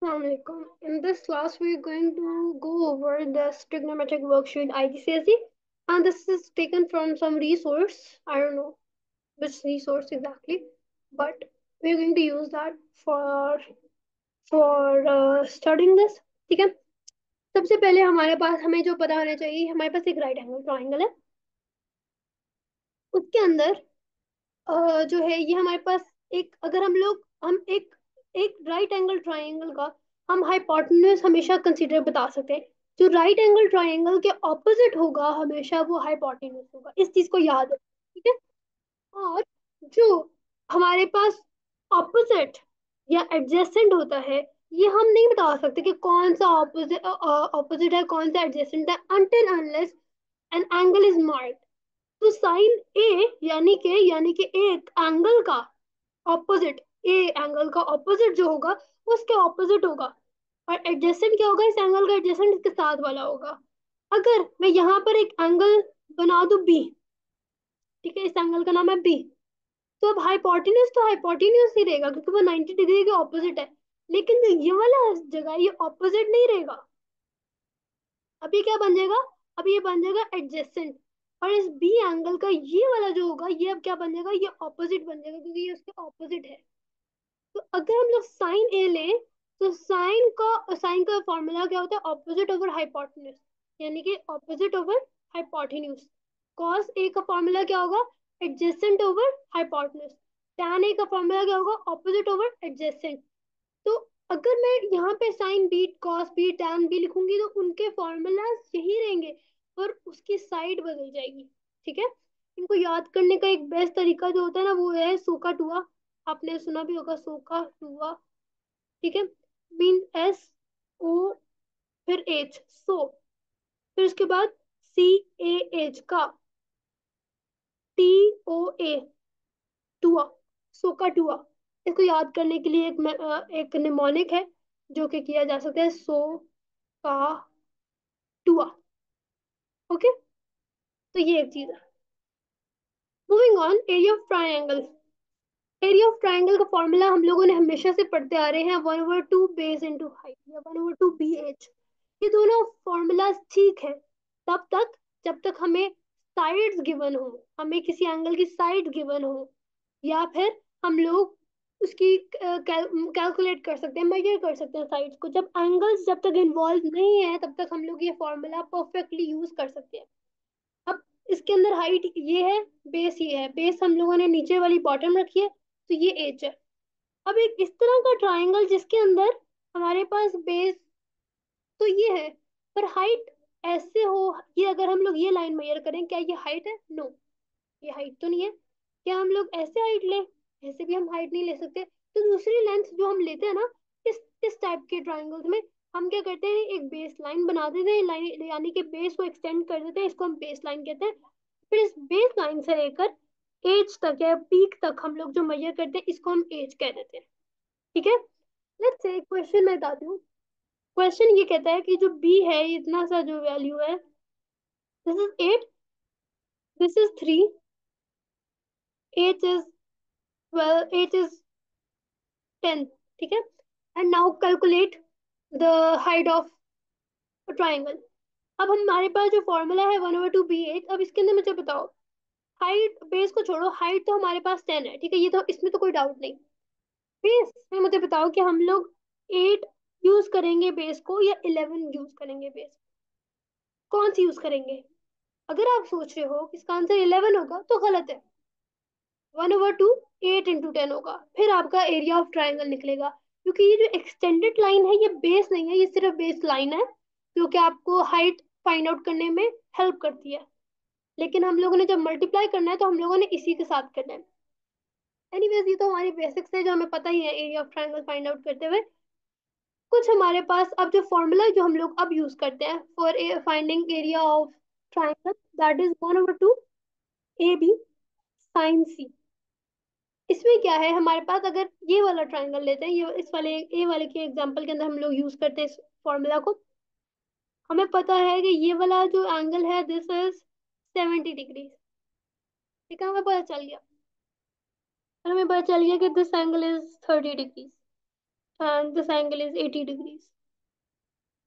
Assalamualaikum. In this class, we're going to go over the trigonometric worksheet IGCSE, and this is taken from some resource. I don't know which resource exactly, but we're going to use that for studying this. ठीक है. सबसे पहले हमारे पास हमें जो पता होना चाहिए, हमारे पास एक राइट एंगल ट्राइंगल है. उसके अंदर जो है ये हमारे पास एक, अगर हम एक राइट एंगल ट्राइंगल का हम हाइपोटेन्यूज हमेशा कंसीडर बता सकते हैं. जो राइट एंगल ट्राइंगल के ऑपोजिट होगा हमेशा वो हाइपोटेन्यूज होगा. इस चीज को याद रखना, ठीक है. और जो हमारे पास ऑपोजिट या एडजेसेंट होता है, ये हम नहीं बता सकते कि कौन सा ऑपोजिट ऑपोजिट है, कौन सा एडजेसेंट है, until unless an angle is marked. तो साइन ए यानी कि एक एंगल का ऑपोजिट, ए एंगल का ऑपोजिट जो होगा उसके ऑपोजिट होगा. और एडजेसेंट क्या होगा? इस एंगल का एडजेसेंट इसके साथ वाला होगा. अगर मैं यहाँ पर एक एंगल बना दूं बी, ठीक है, इस एंगल का नाम है बी, तो अब हाइपोटेन्यूज तो हाइपोटेन्यूज ही रहेगा क्योंकि वो 90 डिग्री के ऑपोजिट है. लेकिन जो ये वाला जगह है, ये ऑपोजिट नहीं रहेगा. अब ये क्या बन जाएगा? अब ये बन जाएगा एडजेसेंट. और इस बी एंगल का ये वाला जो होगा ये अब क्या बन जाएगा? ये ऑपोजिट बन जाएगा क्योंकि ये उसके ऑपोजिट है. तो अगर हम लोग साइन ए लें, तो साइन का फॉर्मूला क्या होता है? ऑपोजिट ओवर हाइपोटेन्यूज, यानी कि opposite over hypotenuse. Cos A का फॉर्मूला क्या होगा? Adjacent over hypotenuse. Tan A का फॉर्मूला क्या होगा? Opposite over adjacent. तो अगर मैं यहाँ पे sine B, cos B, tan B लिखूंगी तो उनके फॉर्मूलाज यही रहेंगे, पर उसकी साइड बदल जाएगी. ठीक है. इनको याद करने का एक बेस्ट तरीका जो होता है ना, वो है सोका टुआ. आपने सुना भी होगा सोका टुआ. ठीक है. मीन एस ओ फिर एच, सो, फिर उसके बाद सी ए एच का, टी ओ ए, टुआ, सोका टुआ. इसको याद करने के लिए एक निमोनिक है जो कि किया जा सकता है, सो का टुआ. ओके. तो ये एक चीज है. Moving on, area of triangle. Area of triangle का फॉर्मूला हम लोगों ने हमेशा से पढ़ते आ रहे हैं, 1/2 बेस इंटू हाइट या 1/2 बी एच. ये दोनों फॉर्मूलाज ठीक है तब तक जब तक हमें साइड्स गिवन हो, हमें किसी एंगल की साइड गिवन हो, या फिर हम लोग उसकी कैलकुलेट कर सकते हैं, मेजर कर सकते हैं साइड्स को. जब तक इन्वॉल्व नहीं है तब तक हम लोग ये फॉर्मूला परफेक्टली यूज कर सकते हैं. अब इसके अंदर हाइट ये है, बेस ये है. बेस हम लोगों ने नीचे वाली बॉटम रखी है, तो ये एच है. अब एक इस तरह का ट्राइंगल जिसके अंदर हमारे पास बेस तो ये है, पर हाइट ऐसे हो, ये अगर हम लोग ये लाइन मेजर करें, क्या ये हाइट है? नो, ये हाइट तो नहीं है. क्या हम लोग ऐसे हाइट लें? ऐसे भी हम हाइट नहीं ले सकते. तो दूसरी लेंथ जो हम लेते हैं ना, इस टाइप के ट्राइंगल्स में हम क्या करते हैं? एक बेस लाइन बना देते हैं, लाइन यानी कि बेस को एक्सटेंड कर देते हैं, इसको हम बेस लाइन कहते हैं. फिर इस बेस लाइन से लेकर एज तक या पीक तक हम लोग जो मेजर करते हैं इसको हम एज कह देते हैं. ठीक है. लेट्स से एक क्वेश्चन मैं बताती हूँ. क्वेश्चन ये कहता है कि जो बी है, इतना सा जो वैल्यू है, this is 8, this is 3, H is 12, H is 10. ठीक है. And now calculate the height of triangle. अब हमारे पास जो फॉर्मूला है 1/2 बी एच. अब इसके अंदर मुझे बताओ, हाइट बेस को छोड़ो, हाइट तो हमारे पास 10 है. ठीक है, ये तो इसमें तो कोई डाउट नहीं. बेस में मुझे बताओ कि हम लोग 8 यूज करेंगे बेस को या 11 यूज करेंगे बेस, कौन सी यूज करेंगे? अगर आप सोच रहे हो कि इसका आंसर 11 होगा तो गलत है. 1/2 8 × 10 होगा, फिर आपका एरिया ऑफ ट्राइंगल निकलेगा. क्योंकि ये जो एक्सटेंडेड लाइन है ये बेस नहीं है, ये सिर्फ बेस लाइन है, क्योंकि आपको हाइट फाइंड आउट करने में हेल्प करती है. लेकिन हम लोगों ने जब मल्टीप्लाई करना है तो हम लोगों ने इसी के साथ करना है. एनीवेज, ये तो हमारी बेसिक्स है जो हमें पता ही है area of triangle find out करते हुए. कुछ हमारे पास अब जो फॉर्मूला जो हम लोग अब यूज करते हैं for finding area of triangle, that is 1/2 a b sine c. इसमें क्या है हमारे पास? अगर ये वाला ट्राइंगल लेते हैं, ये इस वाले ए वाले के एग्जांपल के अंदर हम लोग यूज करते हैं इस फॉर्मूला को. हमें पता है कि ये वाला जो एंगल है दिस इज 70 डिग्री. ठीक है, हमें पता चल गया. और हमें पता चल गया कि this angle is 30 degree. And this angle is 80 degrees.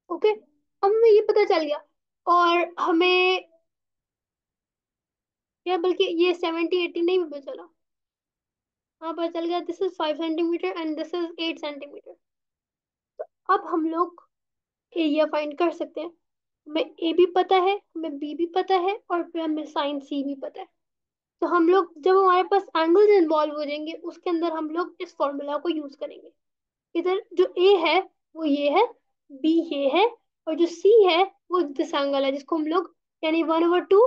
Okay, अब हमें ये पता चल गया। और हमें, या बल्कि ये 70 80 नहीं पता चला। हाँ पता चल गया, this is 5 centimetre and this is 8 centimetre. अब हम लोग एरिया फाइंड कर सकते हैं। हमें ए भी पता है, हमें बी भी पता है, और फिर हमें साइन सी भी पता है। तो हम लोग जब हमारे पास एंगल्स इन्वॉल्व हो जाएंगे उसके अंदर हम लोग इस फॉर्मूला को यूज करेंगे। इधर जो ए है वो ये है, बी ये है, और जो सी है वो दिस एंगल है जिसको हम लोग, यानी 1/2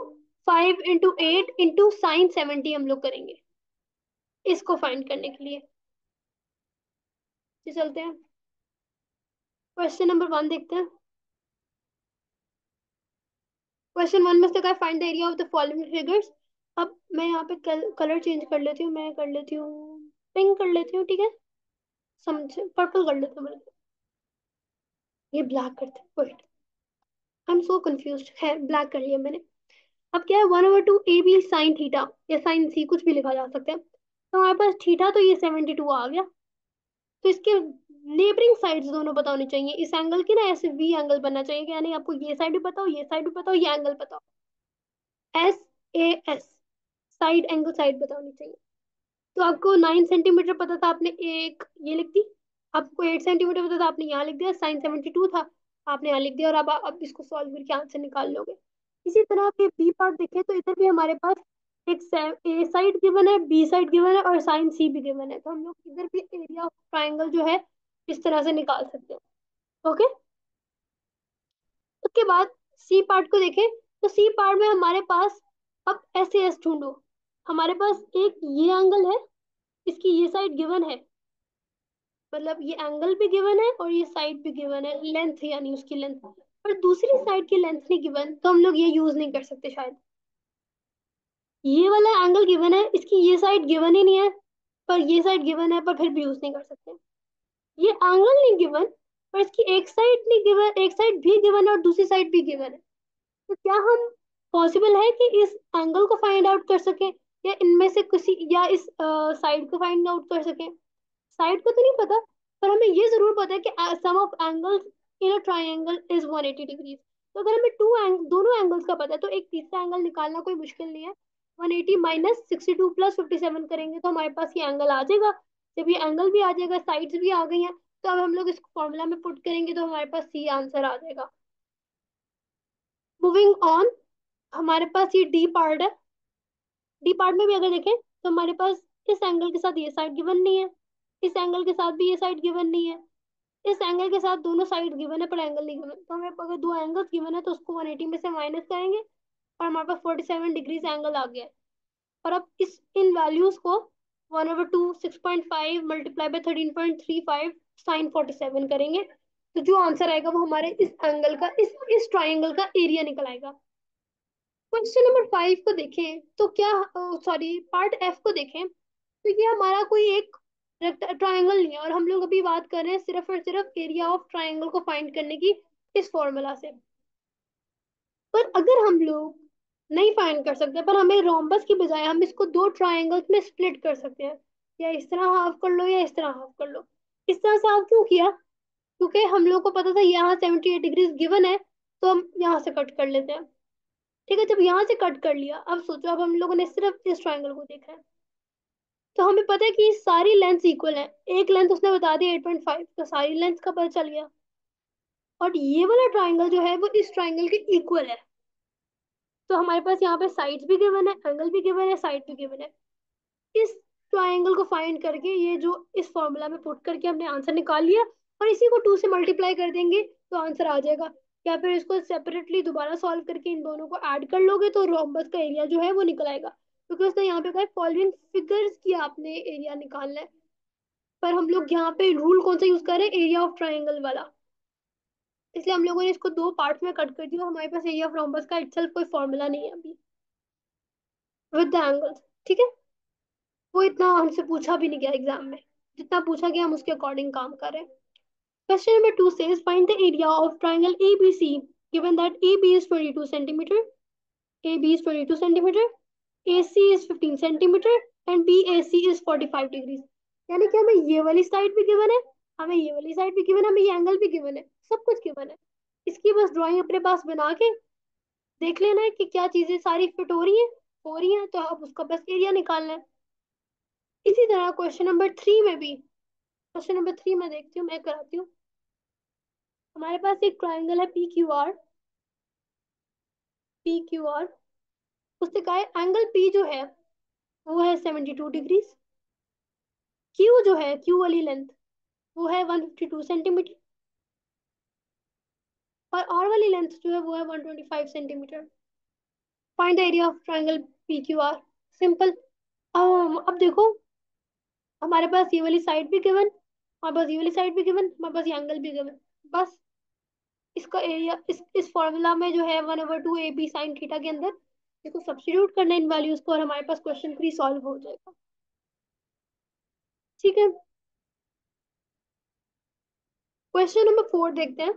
5 × 8 × sin 70 हम लोग करेंगे इसको फाइंड करने के लिए। तो चलते हैं क्वेश्चन नंबर 1 देखते हैं। क्वेश्चन 1 में से कहा find the area of the following figures. अब मैं यहाँ पे कलर चेंज कर लेती हूँ, मैं कर लेती हूँ पिंक कर लेती हूँ, ठीक है। समझ, पर्पल कर लेती हूँ बल्कि। ये ब्लैक करते हैं, wait, I am so confuse है, ब्लैक कर लिया मैंने। अब क्या है, 1/2 AB sin थीटा, या साइन सी कुछ भी लिखा जा सकता है। तो हमारे पास थीटा तो ये 72 आ गया। तो इसके नेबरिंग साइड्स दोनों पता होनी चाहिए। इस एंगल की ना ऐसे वी एंगल बनना चाहिए कि यानी आपको ये साइड भी बताओ, ये साइड भी बताओ, ये एंगल बताओ। SAS, साइड एंगल साइड बतानी चाहिए। तो आपको 9 सेंटीमीटर पता था, आपने एक ये लिख दी। आपको 8 सेंटीमीटर पता था, आपने यहाँ लिख दिया। sin 72 था, आपने यहाँ लिख दिया। और अब इसको सॉल्व करके आंसर निकाल लोगे। इसी तरह आप ये बी पार्ट देखें तो इधर भी हमारे पास एक ए साइड गिवन है, बी साइड गिवन है, और साइन सी भी गिवन है। तो हम लोग इधर भी एरिया ऑफ ट्राइंगल जो है इस तरह से निकाल सकते हैं। ओके, उसके बाद सी पार्ट को देखें। तो सी पार्ट में हमारे पास, अब ऐसे एस ढूंढो। हमारे पास एक ये एंगल है, इसकी ये साइड गिवन है, मतलब ये एंगल भी गिवन है और ये साइड भी गिवन है, लेंथ यानी उसकी लेंथ। पर दूसरी साइड की लेंथ नहीं गिवन, तो हम लोग ये यूज नहीं कर सकते शायद। ये वाला एंगल गिवन है, इसकी ये साइड गिवन ही नहीं है, पर ये साइड गिवन है, पर फिर भी यूज नहीं कर सकते। ये एंगल नहीं गिवन, पर इसकी एक साइड नहीं गिवन, एक साइड भी गिवन है और दूसरी साइड भी गिवन है। तो क्या हम, पॉसिबल है कि इस एंगल को फाइंड आउट कर सके, या इनमें से किसी, या इस साइड को फाइंड आउट कर सके। साइड को तो नहीं पता, पर हमें ये जरूर पता है कि sum of angles in a triangle is 180 degrees. तो अगर हमें दोनों एंगल्स का पता है तो एक तीसरा एंगल निकालना कोई मुश्किल नहीं है। 180 -62 + 57 करेंगे तो हमारे पास ये एंगल आ जाएगा। जब ये एंगल भी आ जाएगा, साइड्स भी आ गई हैं, तो अब हम लोग इस फॉर्मूला में पुट करेंगे तो हमारे पास सी आंसर आ जाएगा। मूविंग ऑन, हमारे पास ये डी पार्ट है। डी पार्ट में भी अगर देखें तो हमारे पास इस एंगल के साथ ये साइड गिवन नहीं है, इस एंगल के साथ भी ये साइड गिवन नहीं है, इस एंगल के साथ दोनों साइड गिवन है पर एंगल नहीं गिवन। तो हमें अगर दो एंगल्स गिवन है तो उसको 180 में से माइनस करेंगे और हमारे पास 47 डिग्रीज एंगल आ गया है। और अब इस इन वैल्यूज को 1/2 6.5 मल्टीप्लाई बाय 13.35 साइन 47 करेंगे। तो जो आंसर आएगा वो हमारे इस एंगल का, इस ट्राइंगल का एरिया निकल आएगा। क्वेश्चन नंबर 5 को देखें तो क्या, सॉरी पार्ट एफ को देखें तो ये हमारा कोई एक ट्राइंगल नहीं है, और हम लोग अभी बात कर रहे हैं सिर्फ और सिर्फ एरिया ऑफ ट्राइंगल को फाइंड करने की इस फॉर्मूला से। पर अगर हम लोग नहीं फाइंड कर सकते, पर हमें रोम्बस की बजाय हम इसको दो ट्राइंगल्स में स्प्लिट कर सकते हैं। या इस तरह हाफ कर लो या इस तरह हाफ कर लो। इस तरह से हाफ क्यों किया, क्योंकि हम लोग को पता था यहाँ 78 डिग्रीज गिवन है, तो हम यहाँ से कट कर लेते हैं। ठीक है, जब यहाँ से कट कर लिया, अब सोचो अब हम लोगों ने सिर्फ इस ट्राइंगल को देखा है। तो हमें पता है कि सारी लेंथ इक्वल है। एक लेंथ उसने बता दी 8.5, तो सारी लेंथ का पता चल गया। और ये वाला ट्राइंगल जो है वो इस ट्राइंगल के इक्वल है। तो हमारे पास यहाँ पे साइड्स भी गिवन है, एंगल भी गिवन है, साइड भी गिवन है। इस ट्राइंगल को फाइंड करके, ये जो इस फॉर्मूला में पुट करके हमने आंसर निकाल लिया, और इसी को 2 से मल्टीप्लाई कर देंगे तो आंसर आ जाएगा। या फिर इसको सेपरेटली दोबारा सॉल्व करके इन दोनों को ऐड कर लोगे तो रोम्बस का एरिया जो है वो निकल आएगा, क्योंकि उसने यहाँ पे कहा फॉलोइंग फिगर्स की आपने एरिया निकालना है। पर हम लोग यहाँ पे रूल कौन सा यूज कर रहे हैं, एरिया ऑफ ट्राइंगल वाला। इसलिए हम लोगों ने इसको दो पार्ट में कट कर दिया, और हमारे पास एरिया ऑफ रोम्बस का इटसेल्फ कोई फॉर्मूला नहीं है अभी विद द एंगल्स। ठीक है, वो इतना हमसे पूछा भी नहीं गया एग्जाम में, जितना पूछा गया हम उसके अकॉर्डिंग काम कर रहे हैं। Question number 2 says find the area of triangle ABC given that AB is 22 centimeter, AB is 22 centimeter, AC is 15 centimeter and BAC is 45 degrees। यानी कि हमें ये वाली साइड भी गिवन है हमें ये वाली साइड भी गिवन है, हमें ये एंगल भी गिवन है, सब कुछ गिवन है। इसकी बस ड्राइंग अपने पास बना के देख लेना है कि क्या चीजें सारी फिट हो रही हैं तो अब उसका बस एरिया निकालना है। इसी तरह क्वेश्चन नंबर 3 में भी, क्वेश्चन नंबर 3 में देखती हूँ, मैं कराती हूँ। हमारे पास एक ट्राइंगल है पी क्यू आर। उससे कहा है एंगल पी जो है वो है 72 डिग्रीज। क्यू जो है, क्यू वाली लेंथ, वो है 152 सेंटीमीटर। और आर वाली लेंथ जो है वो है 125 centimetre. Find the area of triangle P Q are. Simple. अब देखो, हमारे पास ये वाली साइड भी गिवन, हमारे पास ये वाली साइड भी गिवन, हमारे पास ये एंगल भी गिवन। बस इसका एरिया इस फॉर्मूला में जो है 1/2 AB sin थीटा के अंदर इसको सब्स्टिट्यूट करना है इन वैल्यूज को, और हमारे पास क्वेश्चन 3 सॉल्व हो जाएगा। ठीक है, क्वेश्चन नंबर 4 देखते हैं।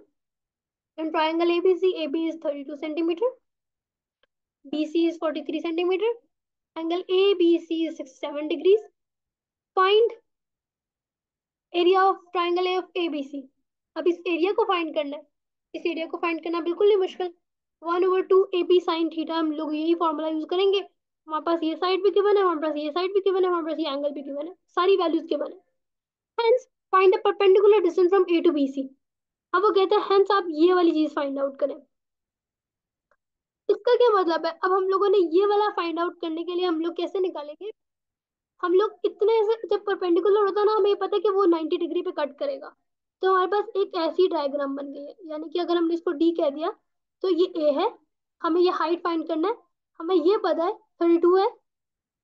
In triangle ABC, AB is 32 centimetre, BC is 43 centimetre, angle ABC is 67 degrees. Find area of triangle A of ABC। अब इस एरिया को फाइंड करना है। इस एरिया को फाइंड करना बिल्कुल नहीं मुश्किल। 1/2 AB sin थीटा, हम लोग यही फॉर्मूला यूज करेंगे। हमारे पास ये साइड भी गिवन है, हमारे पास ये साइड भी गिवन है, हमारे पास ये एंगल भी गिवन है, सारी वैल्यूज गिवन है। Hence find the perpendicular distance from A to BC। अब वो कहते हैं हेंस आप ये वाली चीज फाइंड आउट करें। इसका क्या मतलब है, अब हम लोगों ने ये वाला फाइंड आउट करने के लिए हम लोग कैसे निकालेंगे। हम लोग इतने से जब परपेंडिकुलर होता है ना, हमें ये पता है कि वो 90 डिग्री पे कट करेगा। तो हमारे पास एक ऐसी डायग्राम बन गई है, यानी कि अगर हमने इसको डी कह दिया तो ये ए है। हमें ये हाइट फाइंड करना है। हमें ये पता है 32 है,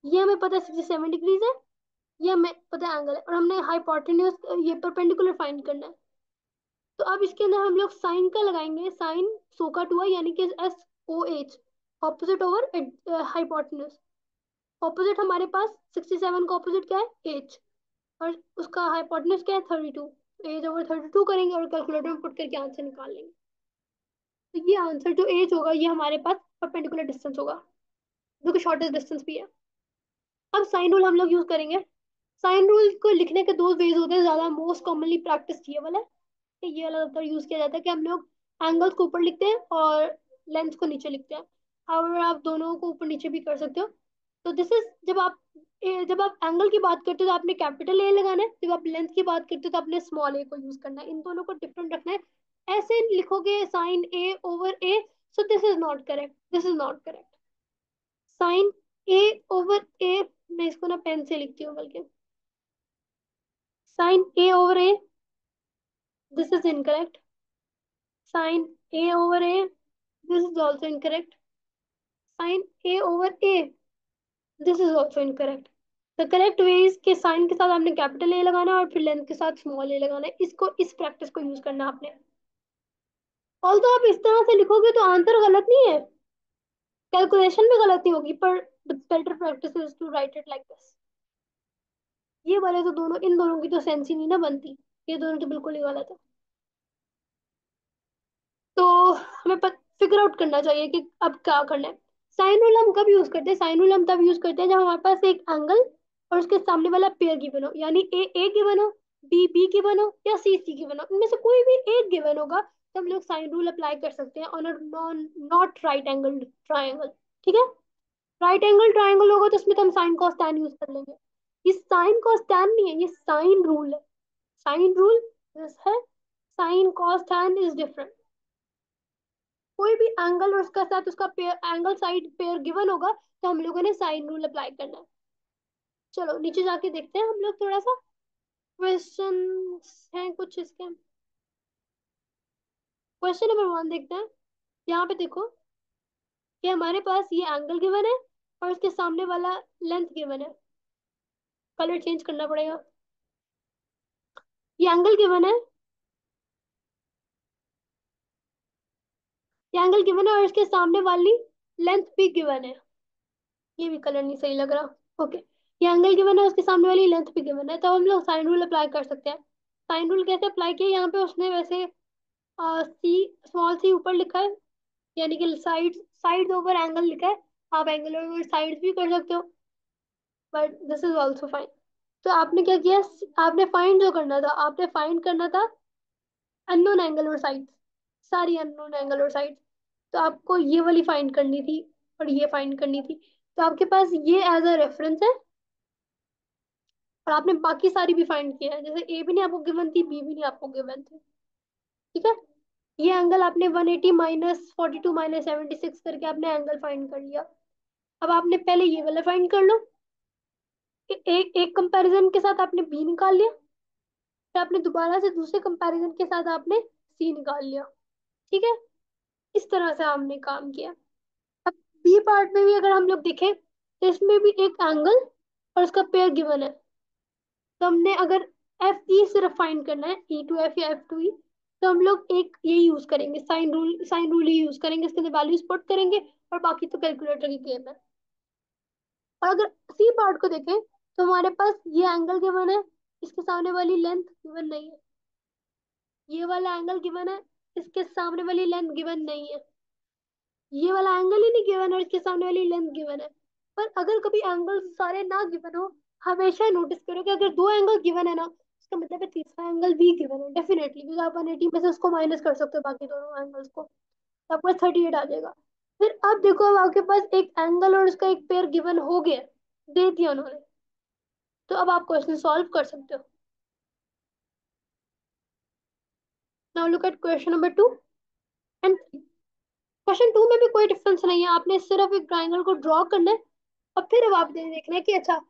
ये हमें पता है 67 डिग्रीज है, ये हमें पता है एंगल है, और हमने हाइपोटेन्यूज ये परपेंडिकुलर फाइंड करना है। तो अब इसके अंदर हम लोग साइन का लगाएंगे, साइन सो का 2 है, यानी कि SOH, opposite over hypotenuse. Opposite हमारे पास 67 का ऑपोजिट क्या है, एच, और उसका हाइपोटेन्यूज क्या है 32। एज ओवर 32 करेंगे और कैलकुलेटर में पुट करके आंसर निकाल लेंगे। तो ये आंसर जो एज होगा ये हमारे पास परपेंडिकुलर डिस्टेंस होगा, जो कि शॉर्टेस्ट डिस्टेंस भी है। अब साइन रूल हम लोग यूज करेंगे। साइन रूल को लिखने के दो वेज होते हैं, ज्यादा मोस्ट कॉमनली प्रैक्टिस ये वाला है, कि ये वाला ज्यादातर यूज किया जाता है कि हम लोग एंगल्स को ऊपर लिखते हैं और लेंथ को नीचे लिखते हैं। और आप दोनों को ऊपर नीचे भी कर सकते हो। तो दिस इज, जब आप एंगल की बात करते हो तो आपने कैपिटल ए लगाना है, जब आप लेंथ की बात करते हो तो आपने स्मॉल ए को यूज करना है। इन दोनों को डिफरेंट रखना है। ऐसे लिखोगे sine A/A, so this is not correct, this is not correct. Sine A/A, मैं इसको ना पेन से लिखती हूँ बल्कि, sine A/A, this is incorrect. Sine A/A, this is also incorrect. Sin A/A, this is also incorrect. The correct way is कि sign के साथ आपने कैपिटल ए लगाना है और फिर लेंथ के साथ स्मॉल ए लगाना है। इसको, इस प्रैक्टिस को यूज करना है आपने। ऑल्दो आप इस तरह से लिखोगे तो आंसर गलत नहीं है, कैलकुलेशन में गलत नहीं होगी, पर the better practice is to write it like this. ये वाले तो दोनों, इन दोनों की तो सेंस ही नहीं ना बनती, ये दोनों तो बिल्कुल ही गलत है। तो हमें फिगर आउट करना चाहिए कि अब क्या करना है। साइन रूल हम कब यूज करते हैं, साइन रूल हम तब यूज करते हैं जब हमारे पास एक एंगल और उसके सामने वाला पेयर गिवन हो, यानी ए गिवन हो, बी गिवन हो, या सी गिवन हो, इनमें से कोई भी एक गिवन होगा तो हम लोग साइन रूल अप्लाई कर सकते हैं on a non not right angle triangle. ठीक है, राइट एंगल ट्राइंगल होगा तो उसमें तो हम साइन कॉस टैन यूज कर लेंगे। ये साइन कॉस टैन नहीं है, ये साइन रूल है। साइन रूल है, sine cos tan is different. कोई भी एंगल और उसका साथ उसका pair, angle side pair given होगा तो हम लोगों ने साइन रूल अप्लाई करना है। चलो नीचे जाके देखते हैं हम लोग थोड़ा सा क्वेश्चन हैं कुछ इसके। क्वेश्चन नंबर 1 देखते हैं। यहाँ पे देखो कि हमारे पास ये एंगल गिवन है और उसके सामने वाला लेंथ गिवन है। कलर चेंज करना पड़ेगा। ये एंगल गिवन है, ये एंगल गिवन है और इसके सामने वाली लेंथ भी गिवन है। ये भी कलर नहीं सही लग रहा। ओके, ये एंगल गिवन है, उसके सामने वाली लेंथ भी गिवन है, तो हम लोग साइन रूल अप्लाई कर सकते हैं। साइन रूल कैसे अप्लाई किया, यहाँ पे उसने वैसे सी, स्मॉल सी ऊपर लिखा है, यानी कि साइड ओवर एंगल लिखा है। आप एंगल ओवर साइड भी कर सकते हो, but this is also fine. तो आपने क्या किया, आपने फाइंड जो करना था, आपने फाइंड करना था अननोन एंगल और साइड्स, सारी अननोन एंगल और साइड्स। तो आपको ये वाली फाइंड करनी थी और ये फाइंड करनी थी। तो आपके पास ये एज अ रेफरेंस है, और आपने बाकी सारी भी फाइंड किया है। जैसे ए भी नहीं आपको गिवन थी, बी भी नहीं आपको गिवन थी। ठीक है। ये एंगल आपने 180 माइनस 42 माइनस 76 करके आपने एंगल फाइंड कर लिया। अब आपने पहले ये वाला फाइंड कर लो। एक एक कंपैरिजन के साथ आपने बी निकाल लिया, फिर आपने दोबारा से दूसरे कंपैरिजन के साथ आपने सी निकाल लिया। ठीक है। इस तरह से हमने काम किया। अब बी पार्ट में भी अगर हम लोग देखें तो इसमें भी एक एंगल और उसका पेयर गिवन है। तो हमने अगर एफ ई सिर्फ फाइंड करना है, ई टू एफ या एफ टू ई, तो हम लोग एक ये यूज करेंगे, साइन रूल ही यूज करेंगे, इसके अंदर वैल्यूज पुट करेंगे, और बाकी तो कैलकुलेटर की गेम है। और अगर सी पार्ट को देखें तो हमारे पास ये एंगल गिवन है, इसके सामने वाली लेंथ गिवन नहीं है। ये वाला एंगल गिवन है, इसके सामने वाली लेंथ गिवन नहीं है। ये वाला एंगल ही नहीं गिवन है, इसके सामने वाली लेंथ गिवन है। पर अगर कभी एंगल सारे ना गिवन हो, हमेशा नोटिस करो कि अगर दो एंगल गिवन है ना, इसका मतलब है तीसरा एंगल भी गिवन है डेफिनेटली, क्योंकि आप 180 में से उसको माइनस कर सकते हो बाकी दोनों एंगल्स को, तो आपको 38 आ जाएगा। फिर अब देखो, अब आपके पास एक एंगल और उसका एक पेयर गिवन हो गया, दे दिया उन्होंने, तो अब आप क्वेश्चन सॉल्व कर सकते हो। Now look at question number 2 and question 2 में भी कोई डिफरेंस नहीं है, आपने सिर्फ एक ट्राइंगल को ड्रॉ करना है। और फिर अब आप देखना है कि अच्छा,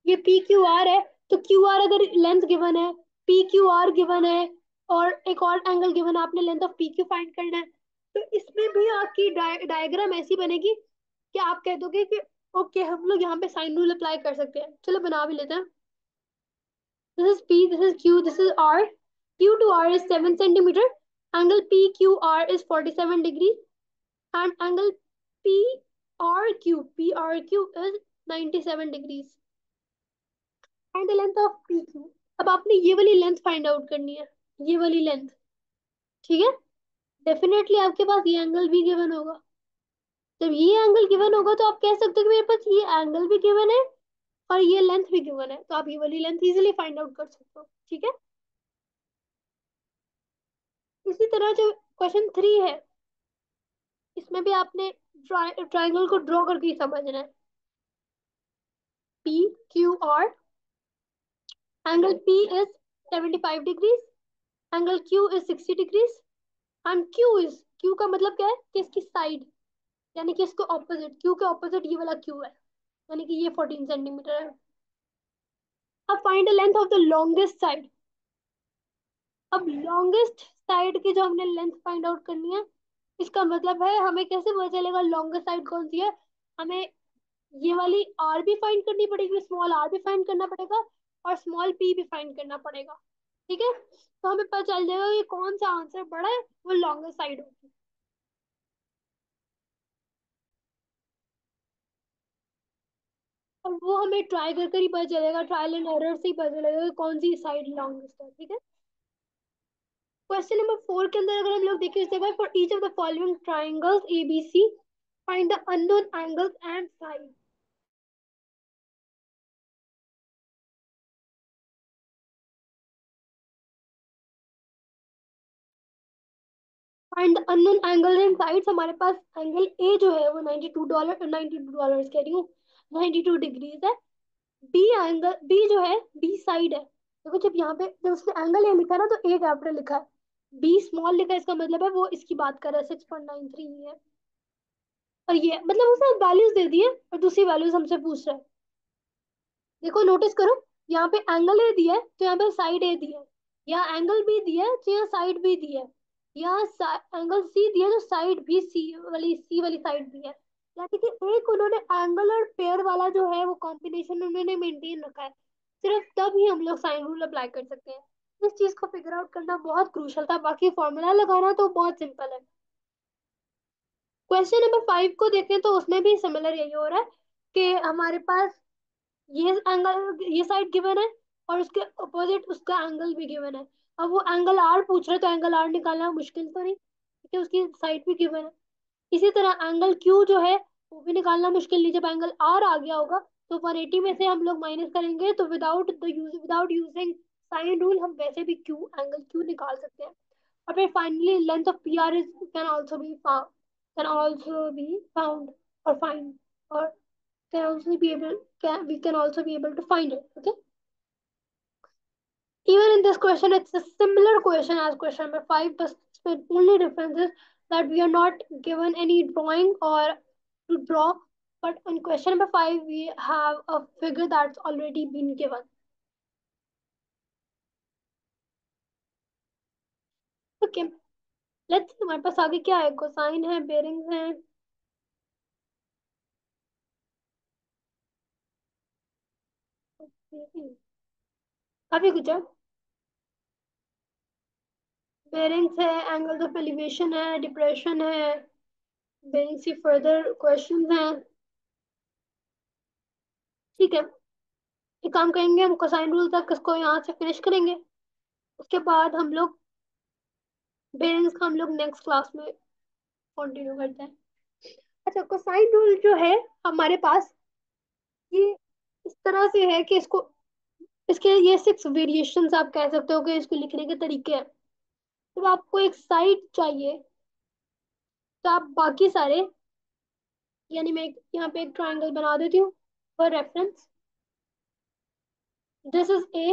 ये पी क्यू आर है, तो क्यू आर अगर लेंथ गिवन है, पी क्यू आर गिवन है, और एक और एंगल गिवन है, आपने length of P Q find करना है। तो इसमें भी आपकी डायग्राम ऐसी बनेगी कि आप कह दोगे कि ओके, हम लोग यहाँ पे साइन रूल अप्लाई कर सकते हैं। चलो बना भी लेते हैं। This is P, this is Q, this is R. Q to R is 7 centimetre, angle P Q R is 47 degree, and angle PRQ is 97 degrees and the length of PQ। अब आपने ये वाली लेंथ फाइंड आउट करनी है, ये वाली length. ठीक है। डेफिनेटली आपके पास ये एंगल भी गिवन होगा। जब ये एंगल गिवन होगा तो आप कह सकते हो कि मेरे पास ये एंगल भी गिवन है और ये लेंथ भी गिवन है, तो आप ये वाली लेंथ इजीली फाइंड आउट कर सकते हो। ठीक है। इसी तरह जो क्वेश्चन 3 है, इसमें भी आपने ट्राइंगल को ड्रॉ करके ही समझना है। PQR, angle P is 75 degrees, angle Q is 60 degrees, and Q का मतलब क्या है कि इसकी साइड, यानी कि इसको ऑपोजिट, Q के ऑपोजिट ये वाला Q है, यानी कि ये 14 सेंटीमीटर है। अब find the length of the longest side. अब लॉन्गेस्ट साइड की जो हमने लेंथ फाइंड आउट करनी है, इसका मतलब है हमें कैसे पता चलेगा लॉन्गेस्ट साइड कौन सी है। हमें ये वाली आर भी फाइंड करनी पड़ेगी, स्मॉल आर भी फाइंड करना पड़ेगा, और स्मॉल पी भी फाइंड करना पड़ेगा। ठीक है। तो हमें पता चल जाएगा कि कौन सा आंसर बड़ा है, वो लॉन्गेस्ट साइड होगी। और वो हमें ट्राई कर कर ही पता चलेगा, ट्रायल एंड एरर से ही पता चलेगा कि कौन सी साइड लॉन्गेस्ट है। ठीक है। क्वेश्चन नंबर 4 के अंदर अगर हम लोग देखें, इसके for each of the following triangles ABC find the unknown angles and side. Find the unknown angle and sides. हमारे पास एंगल ए जो है वो $92, $92 कह रही हूँ, 92 डिग्रीज है। बी जो है, बी साइड है। देखो जब यहाँ पे जब उसने एंगल ए लिखा है ना, तो ए कैपिटल लिखा है, बी स्मॉल लिखा है, इसका मतलब है वो इसकी बात कर रहा है, 6.93 है। और ये मतलब उसने वैल्यूज दे दी है और दूसरी वैल्यूज हमसे पूछ रहा है। देखो नोटिस करो, यहाँ पे एंगल ए दिया है तो यहाँ पे साइड ए दिया है, यहाँ एंगल बी दिया है तो यहाँ साइड बी दिया है, यहाँ एंगल सी दिया है तो साइड भी सी वाली साइड भी है। यानी कि एक उन्होंने एंगल और पेयर वाला जो है वो कॉम्बिनेशन उन्होंने मेंटेन रखा है। सिर्फ तब ही हम लोग साइन रूल अप्लाई कर सकते हैं। इस चीज को फिगर आउट करना बहुत क्रूशल था, बाकी फॉर्मूला लगाना तो बहुत सिंपल है। क्वेश्चन नंबर 5 को देखें तो उसमें भी सिमिलर यही हो रहा है कि हमारे पास ये एंगल, ये साइड गिवन है, और उसके अपोजिट उसका एंगल भी गिवन है। अब वो एंगल आर पूछ रहे, तो एंगल आर निकालना मुश्किल तो नहीं, क्योंकि उसकी साइड भी गिवन है। इसी तरह एंगल क्यू जो है वो भी निकालना मुश्किल नहीं, जब एंगल आर आ गया होगा तो 180 में से हम लोग माइनस करेंगे तो विदाउट यूजिंग साइन रूल हम वैसे भी क्यू एंगल क्यू निकाल सकते हैं। और फिर finally length of P R is can also be found और फाइंड और can also be able we can also be able to find it. Okay, even in this question it's a similar question as question number 5, but the only difference is that we are not given any drawing or to draw, but in question number 5 we have a figure that's already been given. Okay, let's see हमारे पास आगे क्या है, cosine है, bearings हैं। काफी कुछ है, bearings है, एंगल ऑफ एलिवेशन है, डिप्रेशन है, बेरिंग से फर्दर क्वेश्चंस हैं। ठीक है, एक काम करेंगे, हम कोसाइन रूल तक इसको यहाँ से फिनिश करेंगे, उसके बाद हम लोग बेरिंग्स का हम लोग नेक्स्ट क्लास में कंटिन्यू करते हैं। अच्छा, कोसाइन रूल जो है हमारे पास, ये इस तरह से है कि इसको इसके ये 6 वेरिएशंस आप कह सकते हो कि इसको लिखने के तरीके हैं। जब आपको एक साइड चाहिए तो आप बाकी सारे, यानी मैं यहाँ पे एक ट्राइंगल बना देती हूँ for reference. This is A,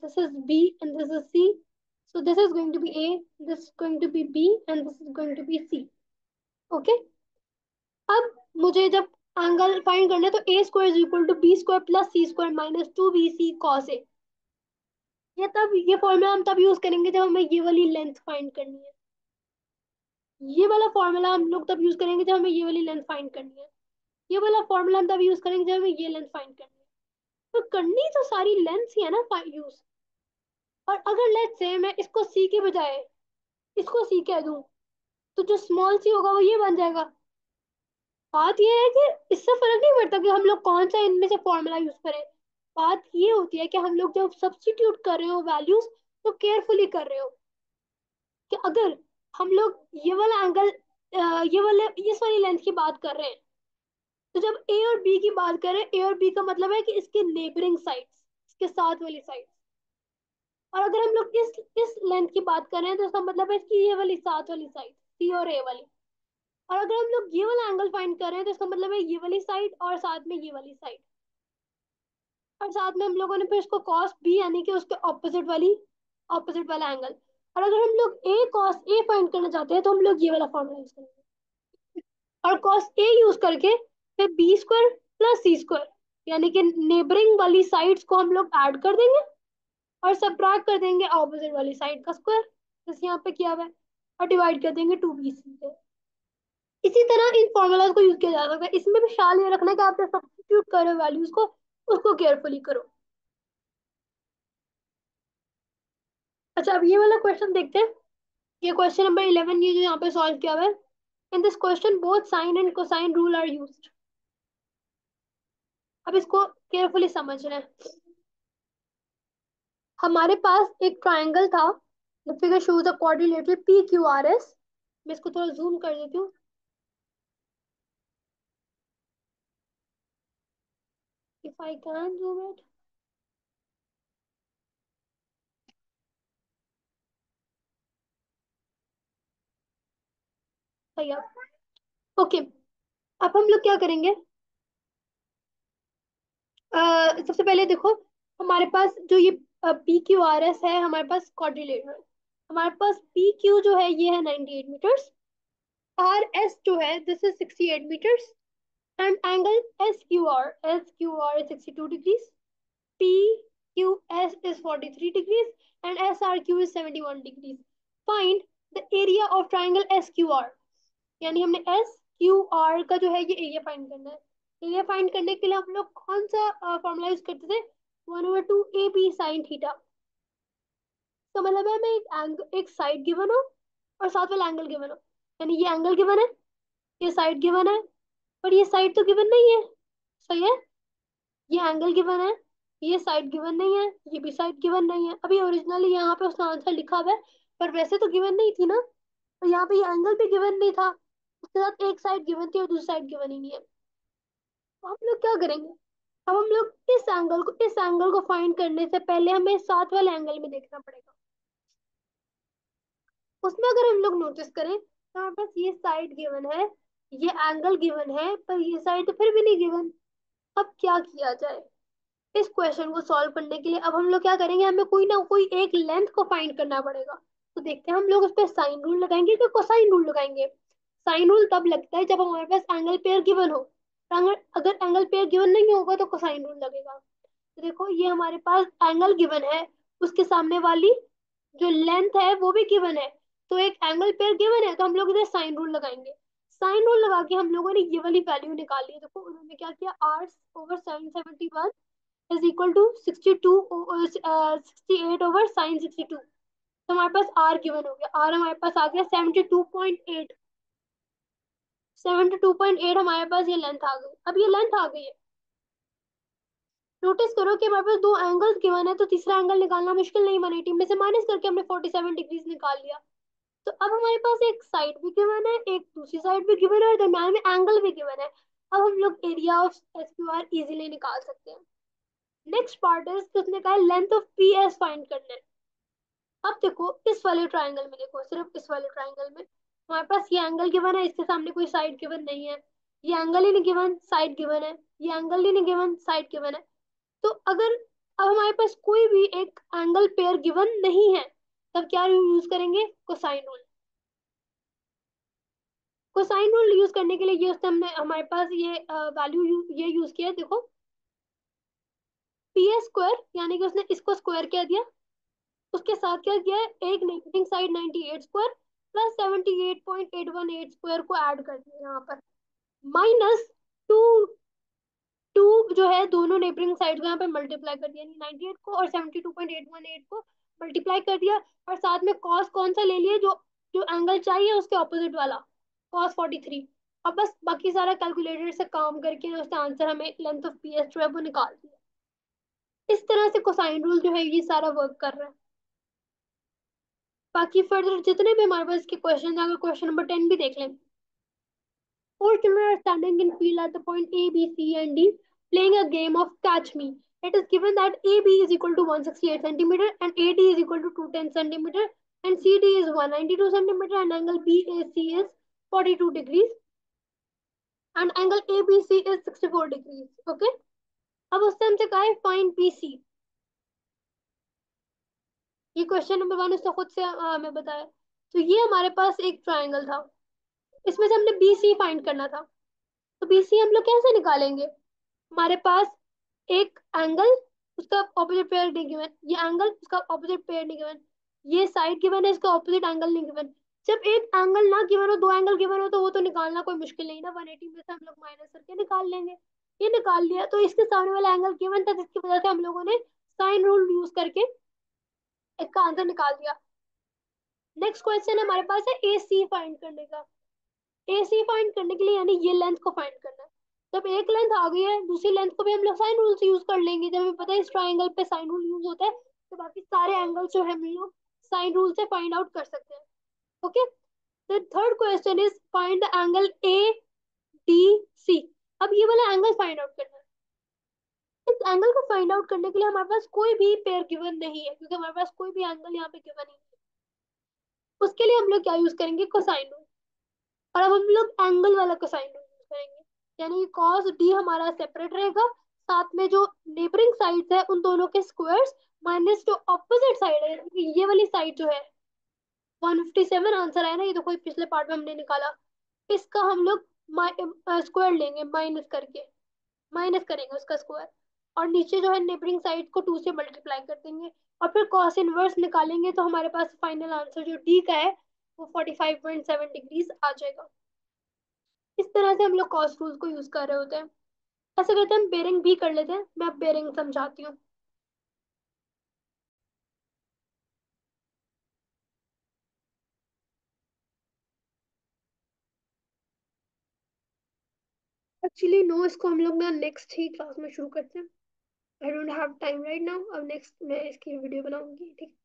this is B, and this is C. So this is going to be A, this is going to be B, and this is going to be C. Okay? अब मुझे जब angle find करना है तो a square is equal to b square plus c square minus 2bc cos a. ये formula हम तब use करेंगे जब हमें ये वाली लेंथ फाइंड करनी है। ये वाला फॉर्मूला हम लोग तब यूज करेंगे जब हमें ये वाली लेंथ फाइंड करनी है। ये वाला फॉर्मूला हम तब यूज करेंगे जब हमें ये लेंथ फाइंड करनी है। तो करनी तो सारी लेंथ ही है ना यूज। और अगर लेट्स से मैं इसको सी के बजाय इसको सी कह दूं, तो जो स्मॉल सी होगा वो ये बन जाएगा। बात ये है कि इससे फर्क नहीं पड़ता कि हम लोग कौन सा इनमें से फॉर्मूला यूज करें। बात ये होती है कि हम लोग जब सब्स्टिट्यूट कर रहे हो वैल्यूज, तो केयरफुली कर रहे हो कि अगर हम लोग ये वाला एंगल ये वाले इस वाली लेंथ की बात कर रहे हैं, तो जब ए और बी की बात करें, ए और बी का मतलब है कि इसके नेबरिंग साइड्स, इसके साथ वाली साइड। और अगर हम लोग इस लेंथ की बात कर रहे हैं तो इसका मतलब है इसकी ये वाली साथ वाली साइड, सी और ए वाली। और अगर हम लोग ये वाला एंगल फाइंड कर रहे हैं तो इसका मतलब है ये वाली साइड और साथ में ये वाली साइड। और साथ में हम लोगों ने फिर इसको कॉस बी यानी कि उसके ऑपोजिट वाला एंगल। और अगर हम लोग ए कॉस ए फाइंड करना चाहते हैं तो हम लोग ये वाला फॉर्मूला यूज करेंगे, और कॉस ए यूज करके फिर B square plus c square यानी कि नेबरिंग वाली साइड्स को हम लोग ऐड कर देंगे और सबट्रैक्ट कर देंगे ऑपोजिट वाली साइड का स्क्वायर, जैसे यहाँ पे किया हुआ है, और डिवाइड कर देंगे 2bc से। इसी तरह इन फॉर्मूलाज को यूज किया जा सकता है। इसमें भी ख्याल ये रखना है कि आप जब सब्स्टिट्यूट करो वैल्यूज को, उसको केयरफुली करो। अच्छा, अब ये वाला क्वेश्चन देखते हैं। ये क्वेश्चन नंबर 11, ये जो यहाँ पे सॉल्व किया हुआ है। In this question both sine and cosine rule are used. अब इसको केयरफुली समझना है। हमारे पास एक ट्राइंगल था। The figure shows the quadrilateral P Q R S. मैं इसको थोड़ा जूम कर देती हूँ, if I can zoom it. भैया, ओके, अब हम लोग क्या करेंगे। सबसे पहले देखो, हमारे पास जो ये पी क्यू आर एस है, हमारे पास क्वाड्रिलेटरल। हमारे पास पी क्यू जो है ये है 98 मीटर्स, आर एस जो है this is 68 metres, and angle S Q R is 62 degrees, P Q S is 43 degrees, and S R Q is 71 degrees. Find the area of triangle S Q R. यानी हमने S Q are का जो है ये area find करना है। Area find करने के लिए हम लोग कौन सा फॉर्मूला यूज करते थे, 1/2 AB sin थीटा। तो मतलब है हमें एक साइड गिवन हो और साथ वाला एंगल गिवन हो। यानी ये एंगल गिवन है, ये साइड गिवन है, पर ये साइड तो गिवन नहीं है। सही है, ये एंगल गिवन है, ये साइड गिवन नहीं है, ये भी साइड गिवन नहीं है। अभी ओरिजिनली यहाँ पे उसका आंसर लिखा हुआ है, पर वैसे तो गिवन नहीं थी ना। तो यहाँ पे ये एंगल भी गिवन नहीं था, उसके साथ एक साइड गिवन थी और दूसरी साइड गिवन ही नहीं है। तो हम लोग क्या करेंगे, अब हम लोग इस एंगल को फाइंड करने से पहले हमें साथ वाले एंगल में देखना पड़ेगा। उसमें अगर हम लोग नोटिस करें तो हमारे पास ये साइड गिवन है, ये एंगल गिवन है, पर ये साइड तो फिर भी नहीं गिवन। अब क्या किया जाए? इस क्वेश्चन को सॉल्व करने के लिए अब हम लोग क्या करेंगे, हमें कोई ना कोई एक लेंथ को फाइंड करना पड़ेगा। तो देखते हैं हम लोग उस पर साइन रूल लगाएंगे कि कोसाइन रूल लगाएंगे। साइन रूल तब लगता है जब हमारे पास एंगल पेयर गिवन हो। अगर अगर एंगल पेयर गिवन नहीं होगा तो कोसाइन रूल लगेगा। तो देखो ये हमारे पास एंगल गिवन है, उसके सामने वाली जो लेंथ है वो भी गिवन है, तो एक एंगल पेयर गिवन है, तो हम लोग इधर साइन रूल लगाएंगे। साइन रूल लगा के हम लोगों ने ये वाली वैल्यू निकाली है। देखो उन्होंने क्या किया, R over sine 71 is equal to 62 68/sin 62। तो हमारे पास आर गिवन हो गया, आर हमारे पास आ गया 72.8। 72.8 हमारे पास ये लेंथ आ गई। अब ये लेंथ आ गई है, नोटिस करो कि हमारे पास दो एंगल्स गिवन है, तो तीसरा एंगल निकालना मुश्किल नहीं, 180 में से माइनस करके हमने 47 डिग्रीज निकाल लिया। तो अब हमारे पास एक साइड भी गिवन है, एक दूसरी साइड भी गिवन है, और दरम्यान में एंगल भी गिवन है। अब हम लोग एरिया ऑफ एसक्यूआर इजीली निकाल सकते हैं। नेक्स्ट पार्ट है कि उसने कहा है length of P S find करना है। अब देखो इस वाले ट्राइंगल में, देखो सिर्फ इस वाले ट्राइंगल में हमारे पास ये एंगल गिवन है, इसके सामने कोई साइड गिवन नहीं है। ये एंगल ही नहीं गिवन, साइड गिवन है। ये एंगल ही नहीं गिवन, साइड गिवन है। तो अगर अब हमारे पास कोई भी एक एंगल पेयर गिवन नहीं है, तब क्या यूज करेंगे, cosine rule. Cosine rule use करने के लिए ये उसने हमने हमारे पास ये वैल्यू ये यूज किया है, देखो पी ए स्क्वायर, यानी कि उसने इसको स्क्वायर क्या दिया, उसके साथ क्या किया है, एक negative side 98 square plus 78.818 square को ऐड कर दिया यहाँ पर, माइनस टू टू जो है दोनों नेबरिंग साइड को यहाँ पे मल्टीप्लाई कर दिया, यानी 98 को और 72.818 को मल्टीप्लाई कर दिया। और साथ में कॉस कौन सा ले लिया, जो जो एंगल चाहिए उसके ऑपोजिट वाला, कॉस 43। अब बस बाकी सारा कैलकुलेटर से काम करके उसका आंसर हमें लेंथ ऑफ पी एस जो है वो निकाल दिया। इस तरह से कोसाइन रूल जो है ये सारा वर्क कर रहा है। बाकी फर्दर जितने भी हमारे पास के क्वेश्चन है, अगर क्वेश्चन नंबर 10 भी देख लें। Four children are standing in field at the point A, B, C, and D, playing a game of catch me. It is given that AB is equal to 168 centimeter and AD is equal to 210 centimeter and CD is 192 centimeter and angle BAC is 42 degrees and angle ABC is 64 degrees. Okay? अब उससे हमसे कहा है find BC। ये question number 1 उसने खुद से हमें बताया। तो ये हमारे पास एक ट्राइंगल था, इसमें से हमने BC फाइंड करना था। तो BC हम लोग कैसे निकालेंगे, हमारे पास एक एंगल, उसका ऑपोजिट पेयर नहीं गिवन, ये एंगल उसका ऑपोजिट पेयर नहीं गिवन, ये साइड गिवन है, इसका ऑपोजिट एंगल नहीं गिवन। जब एक एंगल ना गिवन हो, दो एंगल गिवन हो, तो वो तो निकालना कोई मुश्किल नहीं ना, 180 में से हम लोग माइनस करके निकाल लेंगे। ये निकाल लिया, तो इसके सामने वाला एंगल गिवन था, जिसकी वजह से हम लोगों ने साइन रूल यूज करके इसका आंसर निकाल दिया। नेक्स्ट क्वेश्चन हमारे पास है ए सी फाइंड करने का। ए सी फाइंड करने के लिए यानी ये लेंथ को फाइंड करना है। जब एक लेंथ आ गई है, दूसरी लेंथ को भी हम लोग साइन रूल से यूज कर लेंगे, जब हमें पता है इस ट्राइंगल पे साइन रूल यूज होता है, तो बाकी सारे एंगल जो है हम लोग साइन रूल से फाइंड आउट कर सकते हैं। Okay, the third question is find the angle A D C. अब ये वाला एंगल फाइंड आउट करना है। इस एंगल को फाइंड आउट करने के लिए हमारे पास कोई भी पेयर गिवन नहीं है, क्योंकि हमारे पास कोई भी एंगल यहाँ पे गिवन नहीं है। उसके लिए हम लोग क्या यूज करेंगे, कोसाइन रूल। और अब हम लोग एंगल वाला कोसाइन रूल यूज करेंगे, यानी कॉस डी हमारा सेपरेट रहेगा, साथ में जो नेबरिंग साइड्स है उन दोनों के स्क्वायर्स माइनस जो ऑपोजिट साइड है, ये वाली साइड जो है 157 आंसर आया ना, ये तो कोई पिछले पार्ट में हमने निकाला, इसका हम लोग स्क्वायर लेंगे, माइनस करेंगे उसका स्क्वायर, और नीचे जो है नेबरिंग साइड को 2 से मल्टीप्लाई कर देंगे, और फिर कॉस इनवर्स निकालेंगे, तो हमारे पास फाइनल आंसर जो डी का है वो 45.7 डिग्रीज आ जाएगा। इस तरह से हम लोग कॉस रूल्स को यूज कर रहे होते हैं। ऐसा करते हैं हम बेरिंग भी कर लेते हैं, मैं अब बेरिंग समझाती हूँ। एक्चुअली नो, इसको हम लोग ना नेक्स्ट ही क्लास में शुरू करते हैं। I don't have time right now, अब नेक्स्ट मैं इसकी वीडियो बनाऊंगी, ठीक है।